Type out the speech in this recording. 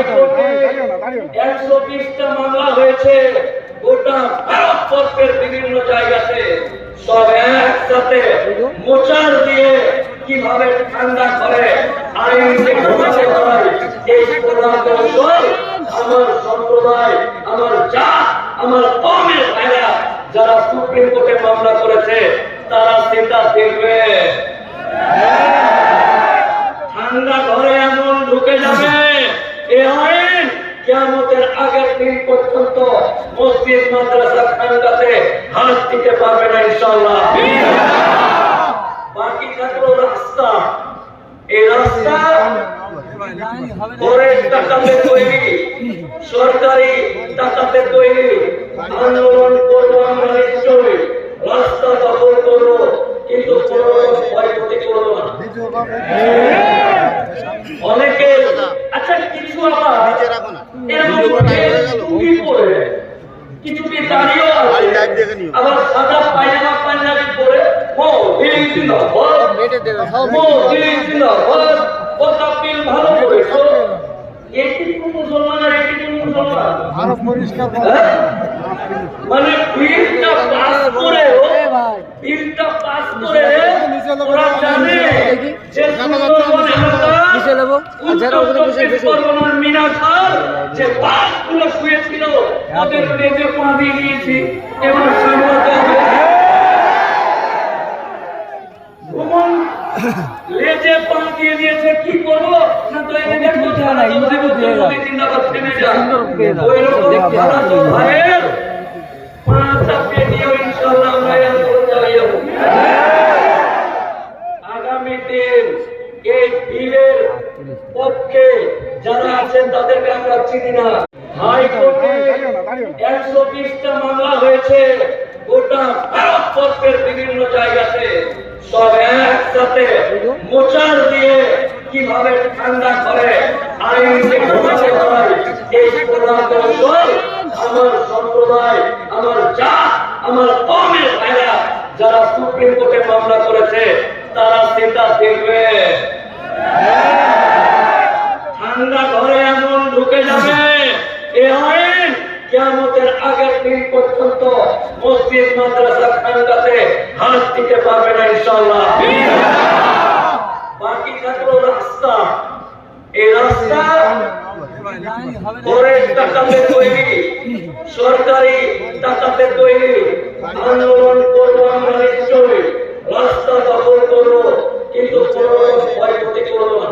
হাইকোর্টে 120টা মামলা হয়েছে গোটা ভারতবর্ষের বিভিন্ন জায়গাতে। সব একসাথে মোচার দিয়ে কিভাবে ঠান্ডা করে আইনকে ঘোষণা হয়, এই প্রধান কৌশল আমার সম্প্রদায়, আমার জাত, আমার কওমের ভাইরা যারা সুপ্রিম কোর্টে মামলা করেছে তারা সেটা দেখবে। ঠান্ডা ঘরে এমন ঢুকে যাবে এ আইন কিয়ামতের আগের দিন পর্যন্ত মসজিদ মাদ্রাসা খানকাতে হাত দিতে পারবে না ইনশাআল্লাহ। বাকি থাকলো রাস্তা। এই রাস্তা পরের টাকাতে তৈরি, সরকারি টাকাতে তৈরি। আন্দোলন করবো আমরা নিশ্চয়ই, রাস্তা দখল করবো, কিন্তু কোনো ক্ষয়ক্ষতি করবো না। অনেকে আচ্ছা কিছু আবার টুপি পরে, কিছুটি দাঁড়িয়েও আছে, আবার সাদা পায়জামা পাঞ্জাবি পরে ভালো করেছো। এটি কোন মুসলমান আর এটি কোন মুসলমান? মানে বিলটা পাস করে ওরা জানে যে মিনা খান যে বাসগুলো শুয়েছিল ওদের লেজে পা দিয়ে দিয়েছি, এবার সামলাতে হবে। লেজে পা দিয়ে দিয়েছে, কি করবো না তো এদের মধ্যে জিন্দাবাদ থেমে যায়। ওই রকম ভাইয়ের পা চাপিয়ে দিয়েও ইনশাআল্লাহ আমরা আন্দোলন চালিয়ে যাবো। আগামী দিন এই বিলের পক্ষে যারা আছেন তাদেরকে আমরা চিনি না। হাইকোর্টে 120টা মামলা হয়েছে গোটা ভারতবর্ষের বিভিন্ন জায়গাতে। সব একসাথে মোচার দিয়ে কিভাবে ঠান্ডা করে আইনকে ঘোষণা হয়, এই প্রধান কৌশল আমার সম্প্রদায়, আমার জাত, আমার কওমের ভাইরা যারা সুপ্রিম কোর্টে মামলা করেছে তারা সেটা দেখবে। ঠান্ডা ঘরে এমন ঢুকে যাবে এ আইন কিয়ামতের আগের দিন পর্যন্ত মসজিদ মাদ্রাসা খানকাতে হাত দিতে পারবে না ইনশাআল্লাহ। বাকি থাকলো রাস্তা। এই রাস্তা পরের টাকাতে তৈরি, সরকারি টাকাতে তৈরি। আন্দোলন করবো আমরা নিশ্চয়ই, রাস্তা দখল করবো, কিন্তু কোনো ক্ষয়ক্ষতি করবো না।